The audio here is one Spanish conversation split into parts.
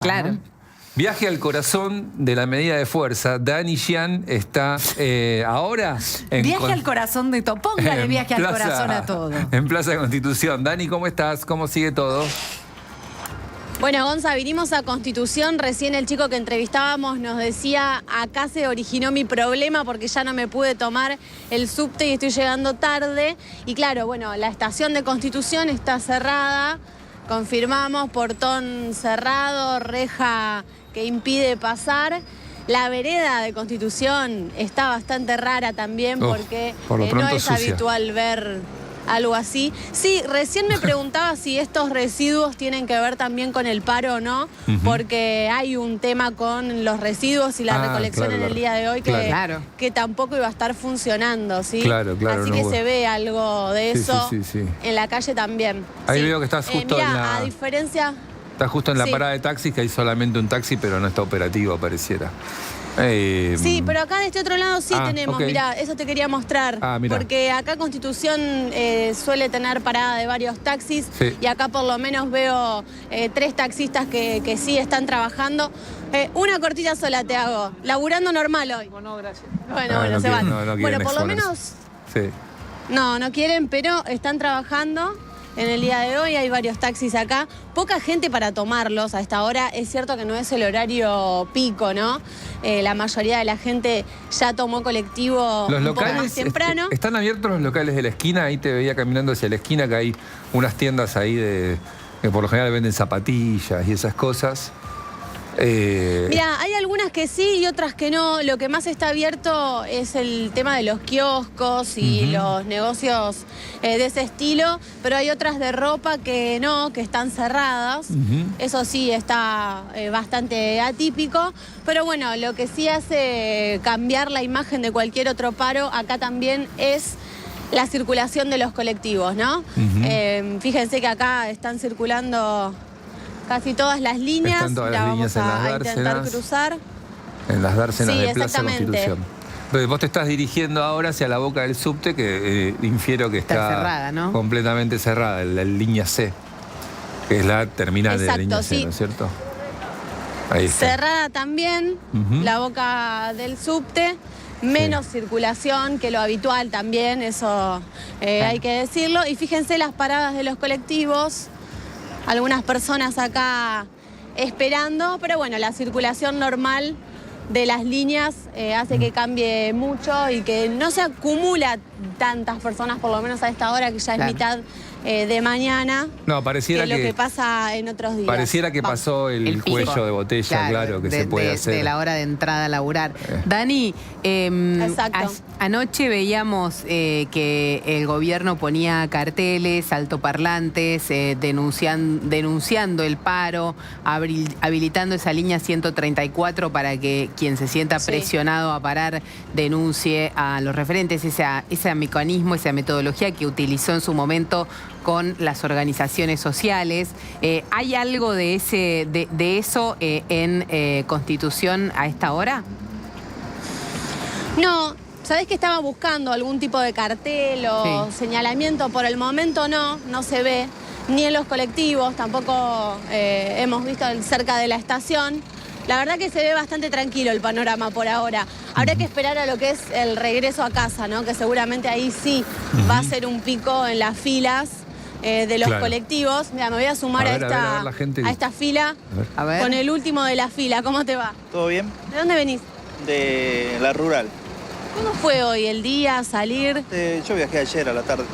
Claro. Viaje al corazón de la medida de fuerza. Dani Xian está ahora en... Viaje al corazón de todo. Póngale viaje al corazón a todo. En Plaza Constitución. Dani, ¿cómo estás? ¿Cómo sigue todo? Bueno, Gonza, vinimos a Constitución. Recién el chico que entrevistábamos nos decía: acá se originó mi problema porque ya no me pude tomar el subte y estoy llegando tarde. Y claro, bueno, la estación de Constitución está cerrada. Confirmamos, portón cerrado, reja que impide pasar. La vereda de Constitución está bastante rara también porque no es sucia. habitual ver algo así. Sí, recién me preguntaba si estos residuos tienen que ver también con el paro o no, porque hay un tema con los residuos y la recolección en el día de hoy que tampoco iba a estar funcionando, ¿sí? Claro, así que se ve algo de eso sí. en la calle también. Ahí veo que estás justo mirá, en la... a diferencia... Estás justo en la parada de taxis, que hay solamente un taxi, pero no está operativo, pareciera. Sí, pero acá de este otro lado sí tenemos, mirá, eso te quería mostrar. Porque acá Constitución suele tener parada de varios taxis y acá por lo menos veo 3 taxistas que sí están trabajando. Una cortita sola te hago, laburando normal hoy. No, gracias. Bueno, se van. Bueno, por lo menos... Sí. No quieren, pero están trabajando. En el día de hoy hay varios taxis acá, poca gente para tomarlos a esta hora. Es cierto que no es el horario pico, ¿no? La mayoría de la gente ya tomó colectivo un poco más temprano. ¿Están abiertos los locales de la esquina? Ahí te veía caminando hacia la esquina, que hay unas tiendas ahí que por lo general venden zapatillas y esas cosas. Mira, hay algunas que sí y otras que no. Lo que más está abierto es el tema de los kioscos y los negocios de ese estilo, pero hay otras de ropa que no, que están cerradas. Eso sí está bastante atípico, pero bueno, lo que sí hace cambiar la imagen de cualquier otro paro acá también es la circulación de los colectivos, ¿no? Fíjense que acá están circulando casi todas las líneas. Están todas las líneas en las vamos a intentar cruzar. En las dársenas de Plaza Constitución. Entonces, vos te estás dirigiendo ahora hacia la boca del subte, que infiero que está cerrada, ¿no? Completamente cerrada, la línea C, que es la terminal de la línea C, ¿no es cierto? Ahí está. Cerrada también la boca del subte. Menos circulación que lo habitual también, eso hay que decirlo. Y fíjense las paradas de los colectivos. Algunas personas acá esperando, pero bueno, la circulación normal de las líneas hace que cambie mucho y que no se acumula tantas personas, por lo menos a esta hora, que ya es mitad de mañana. No, pareciera que lo que pasa en otros días. Pareciera que pasó el cuello de botella, claro, que se puede hacer. De la hora de entrada a laburar. Dani, anoche veíamos que el gobierno ponía carteles, altoparlantes, denunciando el paro, habilitando esa línea 134 para que quien se sienta presionado a parar denuncie a los referentes, ese mecanismo, esa metodología que utilizó en su momento con las organizaciones sociales. ¿Hay algo de eso en Constitución a esta hora? No, ¿sabés que estaba buscando algún tipo de cartel o señalamiento? Por el momento no se ve, ni en los colectivos, tampoco hemos visto cerca de la estación. La verdad que se ve bastante tranquilo el panorama por ahora. Habrá que esperar a lo que es el regreso a casa, ¿no? Que seguramente ahí sí va a ser un pico en las filas de los colectivos. Mira, me voy a sumar a esta fila con el último de la fila. ¿Cómo te va? ¿Todo bien? ¿De dónde venís? De la rural. ¿Cómo fue hoy el día, salir? Yo viajé ayer a la tarde.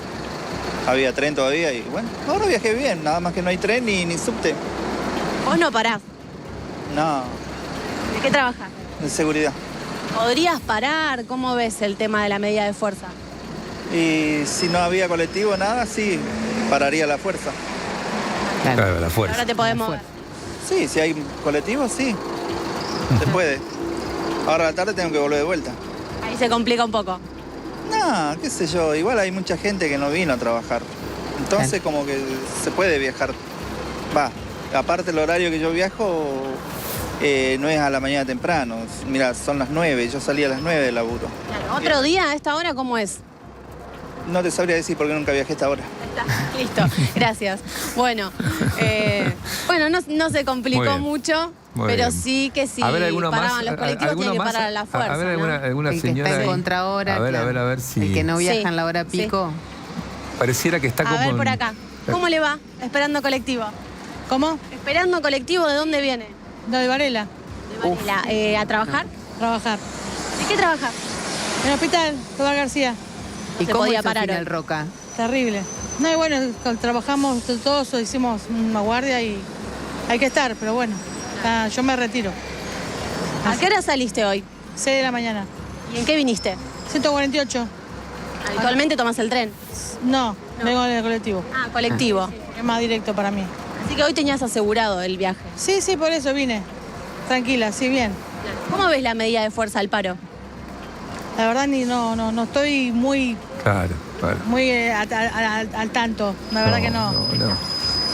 Había tren todavía y bueno, ahora viajé bien, nada más que no hay tren ni subte. ¿Vos no parás? No. ¿De qué trabajas? De seguridad. ¿Podrías parar? ¿Cómo ves el tema de la medida de fuerza? Y si no había colectivo, nada, sí, pararía la fuerza. Claro, la fuerza. Ahora te podemos ver. Sí, si hay colectivo, sí. Se puede. Ahora a la tarde tengo que volver de vuelta. Ahí se complica un poco. No, qué sé yo, igual hay mucha gente que no vino a trabajar. Entonces como que se puede viajar. Aparte el horario que yo viajo no es a la mañana temprano. Mira, son las 9, yo salí a las 9 del laburo. Claro, ¿otro día a esta hora cómo es? No te sabría decir porque nunca viajé a esta hora. Listo, gracias. Bueno, no se complicó mucho, pero sí que sí a ver, ¿alguno paraban más? los colectivos, tienen que parar a la fuerza. A ver, alguna El que señora está en ahí. contrahora. A ver, claro. a ver si... El que no viaja Sí, en la hora pico. Pareciera que está como... A ver, por acá. ¿Cómo le va? Esperando colectivo. ¿Cómo? Esperando colectivo, ¿de dónde viene? De Varela. De Varela. ¿A trabajar? Trabajar. ¿De qué trabaja? En el hospital, Tomás García. ¿Y se cómo podía hizo parar fin hoy. el Roca? Terrible. No, y bueno, trabajamos todos, hicimos una guardia y hay que estar, pero bueno, yo me retiro. ¿A qué hora saliste hoy? 6 de la mañana. ¿Y en qué viniste? 148. ¿Habitualmente tomas el tren? No, vengo del colectivo. Ah, colectivo. Es más directo para mí. Así que hoy tenías asegurado el viaje. Sí, por eso vine. Tranquila, sí, bien. ¿Cómo ves la medida de fuerza al paro? La verdad no estoy muy Claro. al tanto. La verdad que no.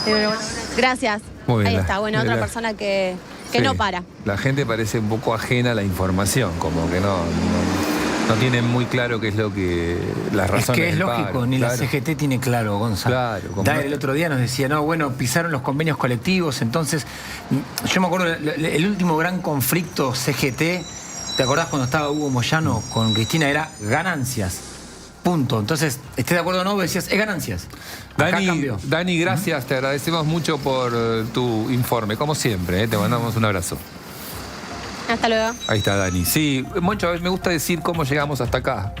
Pero bueno, gracias. Muy bien, Ahí está, bueno, otra la- persona que Sí. no para. La gente parece un poco ajena a la información, como que no tienen muy claro qué es lo que... Las Es razones que es del lógico, paro, ni la claro. CGT tiene claro, Gonzalo. Claro, como- Daer el otro día nos decía, no, bueno, pisaron los convenios colectivos, entonces, yo me acuerdo, el último gran conflicto CGT, ¿te acordás cuando estaba Hugo Moyano con Cristina? Era ganancias, punto. Entonces, esté de acuerdo o no, vos decías, es ganancias. Acá cambió. Dani, gracias, te agradecemos mucho por tu informe, como siempre, te mandamos un abrazo. Hasta luego. Ahí está Dani. Sí, Moncho, a ver, me gusta decir cómo llegamos hasta acá.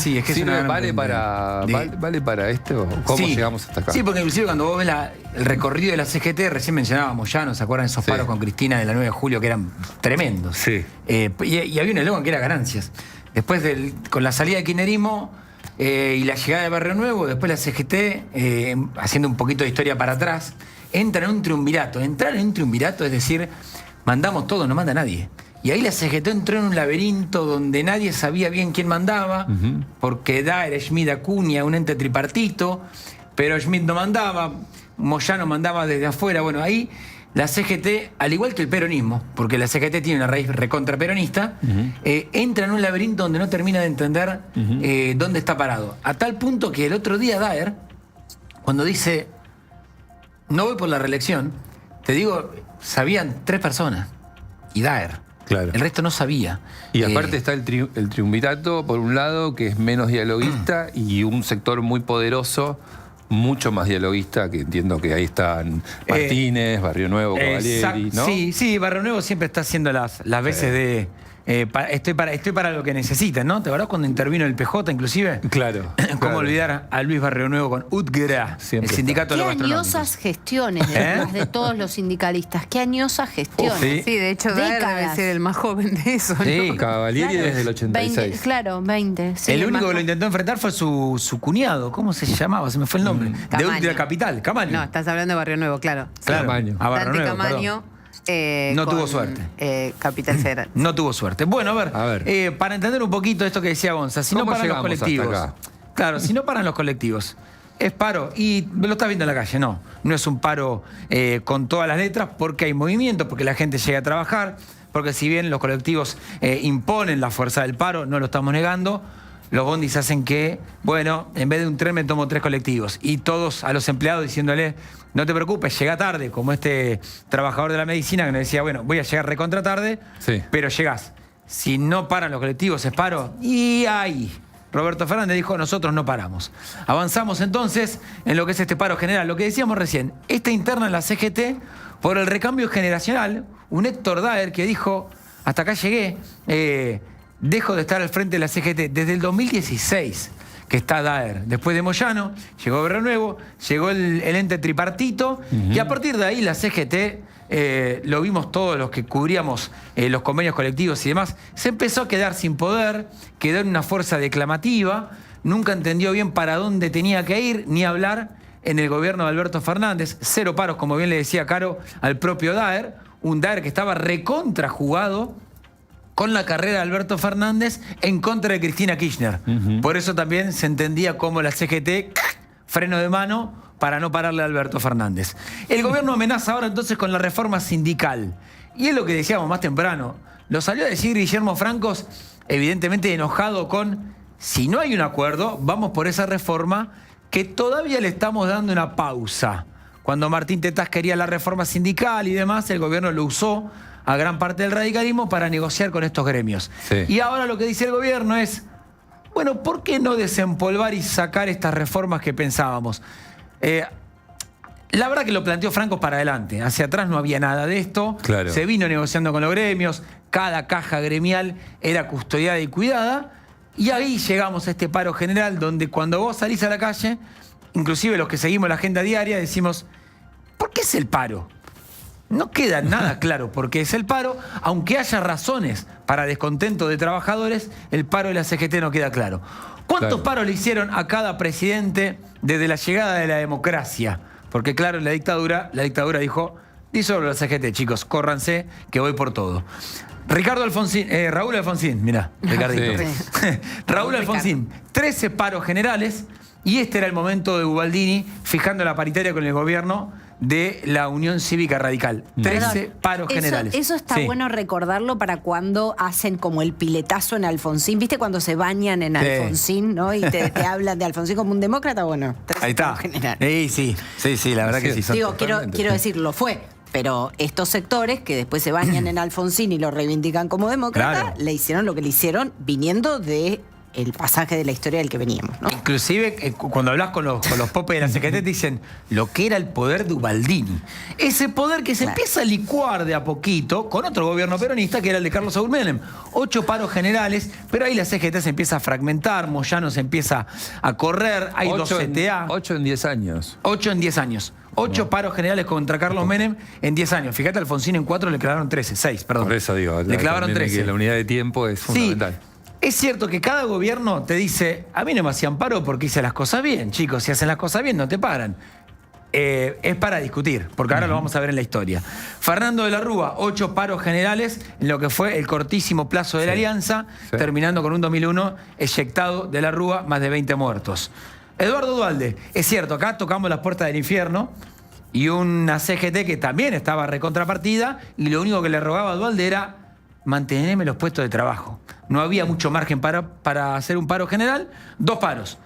Sí, es que es una gran ¿Vale pregunta. vale para esto? ¿Cómo Sí. llegamos hasta acá? Sí, porque inclusive cuando vos ves el recorrido de la CGT, recién mencionábamos ya, ¿se acuerdan esos Sí. paros con Cristina de la 9 de julio que eran tremendos? Sí. Y había un eslogan que era ganancias. Después, con la salida del kirchnerismo y la llegada de Barrio Nuevo, después la CGT, haciendo un poquito de historia para atrás, entra en un triunvirato. Entrar en un triunvirato es decir, mandamos todo, no manda nadie. Y ahí la CGT entró en un laberinto donde nadie sabía bien quién mandaba, porque Daer, Schmidt, Acuña, un ente tripartito, pero Schmidt no mandaba, Moyano mandaba desde afuera. Bueno, ahí la CGT, al igual que el peronismo, porque la CGT tiene una raíz recontraperonista, entra en un laberinto donde no termina de entender dónde está parado. A tal punto que el otro día Daer, cuando dice, no voy por la reelección, te digo, sabían 3 personas. Y Daer. Claro. El resto no sabía. Y aparte está el triunvirato, por un lado, que es menos dialoguista, y un sector muy poderoso, mucho más dialoguista, que entiendo que ahí están Martínez, Barrio Nuevo, Cavalieri, ¿no? Sí, Barrio Nuevo siempre está haciendo las veces de... estoy para lo que necesiten, ¿no? ¿Te acordás cuando intervino el PJ, inclusive? Claro. ¿Cómo claro. olvidar a Luis Barrio Nuevo con UTGRA, Siempre el sindicato de Qué los gastronómicos? añosas gestiones detrás de todos los sindicalistas. Qué añosas gestiones. Sí. Sí, de hecho, Daer debe Décadas. ser el más joven de eso, ¿no? Sí. Cavalieri Claro. desde el 86. 20, claro, 20. sí, El es único más- que lo intentó enfrentar fue su cuñado. ¿Cómo se llamaba? Se me fue el nombre. De Camaño. UTGRA Capital, Camaño. No, estás hablando de Barrio Nuevo, claro. Claro, Camaño. a Barrio Dante Nuevo, Camaño. No tuvo con, suerte. Capital Federal. No tuvo suerte. Bueno, A ver. para entender un poquito esto que decía Gonza, si no ¿Cómo paran los llegamos hasta colectivos. acá? Claro, si no paran los colectivos, es paro. Y lo estás viendo en la calle, no es un paro con todas las letras, porque hay movimiento, porque la gente llega a trabajar, porque si bien los colectivos imponen la fuerza del paro, no lo estamos negando. Los bondis hacen que, bueno, en vez de un tren me tomo 3 colectivos. Y todos a los empleados diciéndole, no te preocupes, llega tarde, como este trabajador de la medicina que nos decía, bueno, voy a llegar recontra tarde, Sí. pero llegás. Si no paran los colectivos, es paro. Y ahí, Roberto Fernández dijo, nosotros no paramos. Avanzamos entonces en lo que es este paro general. Lo que decíamos recién, esta interna en la CGT, por el recambio generacional, un Héctor Daer que dijo, hasta acá llegué, dejo de estar al frente de la CGT desde el 2016 que está Daer. Después de Moyano, llegó Barrio Nuevo, llegó el ente tripartito, y a partir de ahí la CGT, lo vimos todos los que cubríamos los convenios colectivos y demás, se empezó a quedar sin poder, quedó en una fuerza declamativa, nunca entendió bien para dónde tenía que ir, ni hablar en el gobierno de Alberto Fernández. 0 paros, como bien le decía Caro, al propio Daer, un Daer que estaba recontra jugado con la carrera de Alberto Fernández en contra de Cristina Kirchner. Por eso también se entendía como la CGT, freno de mano para no pararle a Alberto Fernández. El gobierno amenaza ahora entonces con la reforma sindical. Y es lo que decíamos más temprano. Lo salió a decir Guillermo Francos, evidentemente enojado con, si no hay un acuerdo, vamos por esa reforma que todavía le estamos dando una pausa. Cuando Martín Tetaz quería la reforma sindical y demás, el gobierno lo usó a gran parte del radicalismo para negociar con estos gremios. Sí. Y ahora lo que dice el gobierno es, bueno, ¿por qué no desempolvar y sacar estas reformas que pensábamos? La verdad que lo planteó Franco para adelante. Hacia atrás no había nada de esto. Claro. Se vino negociando con los gremios. Cada caja gremial era custodiada y cuidada. Y ahí llegamos a este paro general donde cuando vos salís a la calle, inclusive los que seguimos la agenda diaria, decimos, ¿por qué es el paro? No queda nada claro por qué es el paro. Aunque haya razones para descontento de trabajadores, el paro de la CGT no queda claro. ¿Cuántos paros le hicieron a cada presidente desde la llegada de la democracia? Porque claro, en la dictadura dijo, disuelvo la CGT, chicos, córranse, que voy por todo. Raúl Alfonsín, mirá, Ricardito. Sí. Raúl Alfonsín, 13 paros generales, y este era el momento de Ubaldini fijando la paritaria con el gobierno de la Unión Cívica Radical. 13 paros generales. Eso está Sí. bueno recordarlo para cuando hacen como el piletazo en Alfonsín. ¿Viste cuando se bañan en Alfonsín, no? Y te hablan de Alfonsín como un demócrata? Bueno, 13 Ahí está. paros generales. Sí, la verdad que sí. Digo, Totalmente. quiero decirlo, fue. Pero estos sectores que después se bañan en Alfonsín y lo reivindican como demócrata, Claro. le hicieron lo que le hicieron viniendo de el pasaje de la historia del que veníamos, ¿no? Inclusive, cuando hablas con los popes de la CGT, te dicen lo que era el poder de Ubaldini. Ese poder que se empieza a licuar de a poquito con otro gobierno peronista, que era el de Carlos Saúl Menem. 8 paros generales, pero ahí la CGT se empieza a fragmentar, Moyano se empieza a correr, hay 2 CTA. 8 en 10 años. 8 en 10 años. 8 paros generales contra Carlos Menem en 10 años. Fíjate, Alfonsín en 4 le clavaron 6, perdón. Por eso digo, le clavaron también 13. que la unidad de tiempo es fundamental. Sí, es cierto que cada gobierno te dice, a mí no me hacían paro porque hice las cosas bien, chicos, si hacen las cosas bien no te paran. Es para discutir, porque ahora lo vamos a ver en la historia. Fernando de la Rúa, 8 paros generales en lo que fue el cortísimo plazo de la Alianza, terminando con un 2001 eyectado de la Rúa, más de 20 muertos. Eduardo Duhalde, es cierto, acá tocamos las puertas del infierno y una CGT que también estaba recontrapartida y lo único que le rogaba a Duhalde era mantenerme los puestos de trabajo. No había mucho margen para hacer un paro general. 2 paros.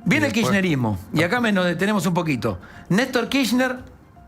Viene el kirchnerismo y acá nos detenemos un poquito. Néstor Kirchner,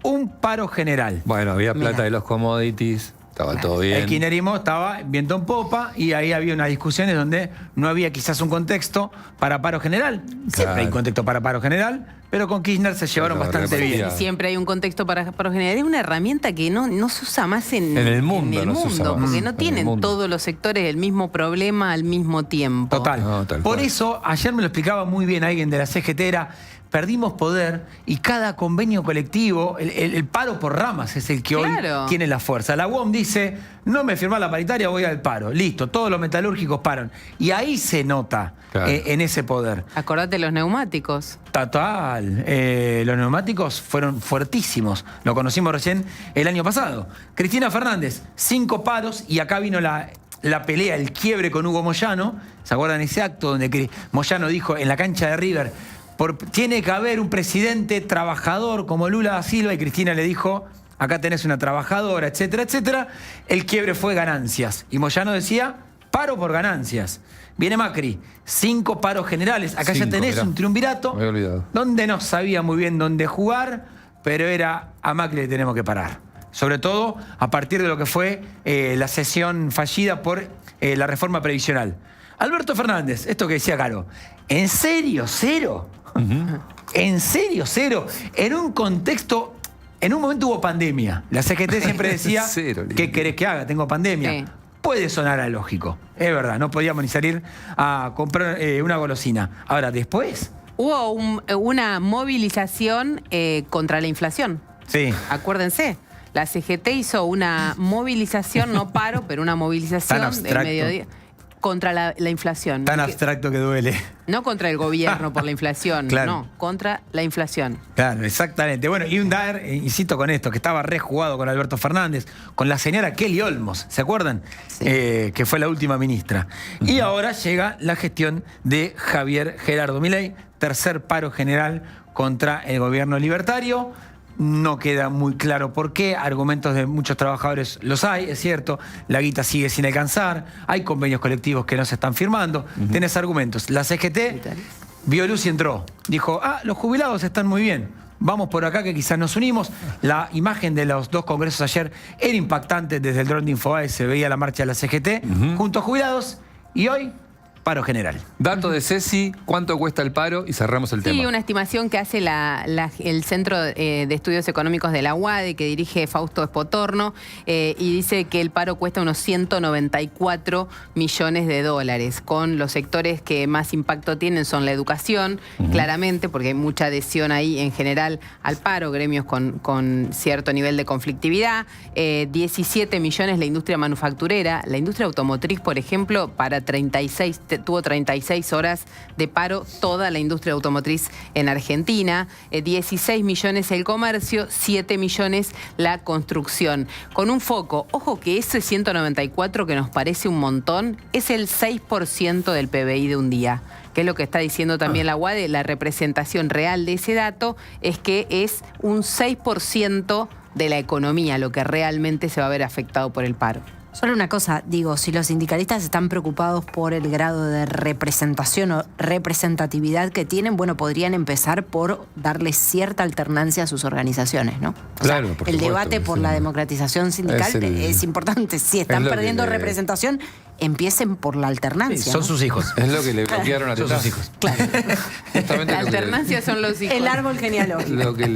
un paro general. Bueno, había plata de los commodities, estaba todo bien. El kirchnerismo estaba viento en popa y ahí había unas discusiones donde no había quizás un contexto para paro general. Siempre hay un contexto para paro general, pero con Kirchner se llevaron bastante bien. Siempre hay un contexto para generar. Es una herramienta que no se usa más en el mundo. en el No se usa mundo, más. porque no En el tienen mundo. todos los sectores el mismo problema al mismo tiempo. Total. No, tal Por cual. eso, ayer me lo explicaba muy bien alguien de la CGT, era, perdimos poder y cada convenio colectivo, el paro por ramas es el que hoy tiene la fuerza. La UOM dice, no me firmás la paritaria, voy al paro. Listo, todos los metalúrgicos paran. Y ahí se nota en ese poder. Acordate los neumáticos. Total. Los neumáticos fueron fuertísimos. Lo conocimos recién el año pasado. Cristina Fernández, 5 paros y acá vino la pelea, el quiebre con Hugo Moyano. ¿Se acuerdan ese acto donde Moyano dijo en la cancha de River, tiene que haber un presidente trabajador como Lula da Silva? Y Cristina le dijo, acá tenés una trabajadora, etcétera, etcétera. El quiebre fue ganancias. Y Moyano decía, paro por ganancias. Viene Macri, 5 paros generales. Acá ya 5, tenés mirá. un triunvirato Me había olvidado. donde no sabía muy bien dónde jugar, pero era a Macri le tenemos que parar. Sobre todo a partir de lo que fue la sesión fallida por la reforma previsional. Alberto Fernández, esto que decía Caro, ¿en serio cero? ¿En serio cero? En un contexto, en un momento hubo pandemia. La CGT siempre decía, Cero, ¿qué querés que haga? Tengo pandemia. Sí. Puede sonar a lógico, es verdad, no podíamos ni salir a comprar una golosina. Ahora, después... Hubo una movilización contra la inflación. Sí. Acuérdense, la CGT hizo una movilización, no paro, pero una movilización Tan abstracto. de mediodía contra la inflación. Tan abstracto que duele. No contra el gobierno por la inflación, Claro. no, contra la inflación. Claro, exactamente. Bueno, y un Daer, insisto con esto, que estaba rejugado con Alberto Fernández, con la señora Kelly Olmos, ¿se acuerdan? Sí. Que fue la última ministra. Y ahora llega la gestión de Javier Gerardo Milei, tercer paro general contra el gobierno libertario. No queda muy claro por qué, argumentos de muchos trabajadores los hay, es cierto, la guita sigue sin alcanzar, hay convenios colectivos que no se están firmando, tenés argumentos. La CGT vio luz y entró. Dijo, los jubilados están muy bien. Vamos por acá que quizás nos unimos. La imagen de los dos congresos ayer era impactante. Desde el dron de Infobae se veía la marcha de la CGT junto a jubilados. Y hoy, paro general. Dato de Ceci, ¿cuánto cuesta el paro? Y cerramos el tema. Sí, una estimación que hace el Centro de Estudios Económicos de la UADE, que dirige Fausto Espotorno, y dice que el paro cuesta unos 194 millones de dólares. Con los sectores que más impacto tienen son la educación, claramente, porque hay mucha adhesión ahí en general al paro, gremios con cierto nivel de conflictividad. 17 millones la industria manufacturera. La industria automotriz, por ejemplo, tuvo 36 horas de paro toda la industria automotriz en Argentina, 16 millones el comercio, 7 millones la construcción. Con un foco, ojo que ese 194 que nos parece un montón, es el 6% del PBI de un día, que es lo que está diciendo también la UADE. La representación real de ese dato es que es un 6% de la economía lo que realmente se va a ver afectado por el paro. Solo una cosa, digo, si los sindicalistas están preocupados por el grado de representación o representatividad que tienen, bueno, podrían empezar por darle cierta alternancia a sus organizaciones, ¿no? Claro, por por el supuesto, debate por la democratización sindical es importante. Si están perdiendo representación, empiecen por la alternancia. Sí, son sus hijos. Es lo que le bloquearon a Son sus hijos. Claro. Justamente La alternancia son los hijos. El árbol genealógico. Lo que le